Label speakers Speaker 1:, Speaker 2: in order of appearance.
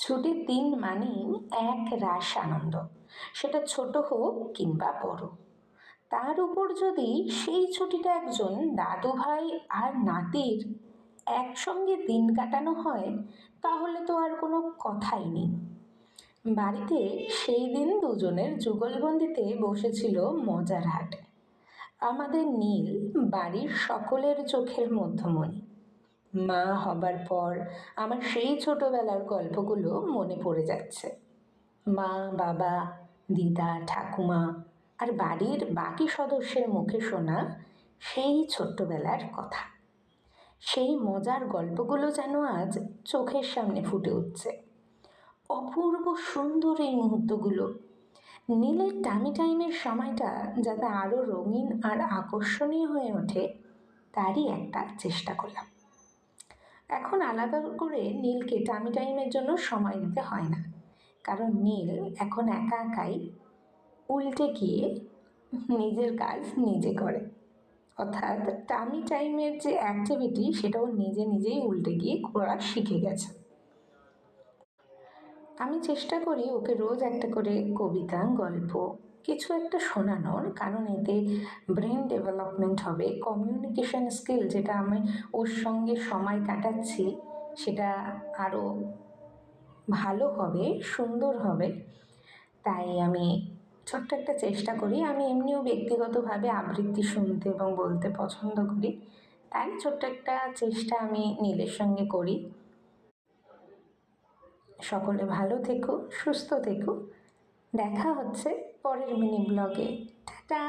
Speaker 1: ছুটির দিন মানেই এক রাশ আনন্দ, সেটা ছোট হোক কিংবা বড়। তার উপর যদি সেই ছুটিটা একজন দাদু ভাই আর নাতির একসঙ্গে দিন কাটানো হয়, তাহলে তো আর কোনো কথাই নেই। বাড়িতে সেই দিন দুজনের যুগলবন্দিতে বসেছিল মজার হাট। আমাদের নীল বাড়ির সকলের চোখের মধ্যমণি। মা হবার পর আমার সেই ছোটবেলার গল্পগুলো মনে পড়ে যাচ্ছে। মা, বাবা, দিদা, ঠাকুমা আর বাড়ির বাকি সদস্যের মুখে শোনা সেই ছোট্টবেলার কথা। সেই মজার গল্পগুলো যেন আজ চোখের সামনে ফুটে উঠছে। অপূর্ব সুন্দর এই মুহূর্তগুলো। নীলের টামি টাইমের সময়টা যাতে আরও রঙিন আর আকর্ষণীয় হয়ে ওঠে, তারই একটা চেষ্টা করলাম। এখন আলাদা করে নীলকে টামি টাইমের জন্য সময় দিতে হয় না, কারণ নীল এখন একা একাই উল্টে গিয়ে নিজের কাজ নিজে করে। অর্থাৎ টামি টাইমের যে অ্যাক্টিভিটি, সেটাও নিজে নিজেই উল্টে গিয়ে করা শিখে গেছে। আমি চেষ্টা করি ওকে রোজ একটা করে কবিতা, গল্প কিছু একটা শোনানোর, কারণ এতে ব্রেন ডেভেলপমেন্ট হবে, কমিউনিকেশন স্কিল যেটা আমি ওর সঙ্গে সময় কাটাচ্ছি সেটা আরও ভালো হবে, সুন্দর হবে। তাই আমি ছোট্ট একটা চেষ্টা করি। আমি এমনিও ব্যক্তিগতভাবে আবৃত্তি শুনতে এবং বলতে পছন্দ করি, তাই ছোট্ট একটা চেষ্টা আমি নীলের সঙ্গে করি। সকলে ভালো থেকো, সুস্থ থেকো। দেখা হচ্ছে পরের মিনি ব্লগে। টাটা।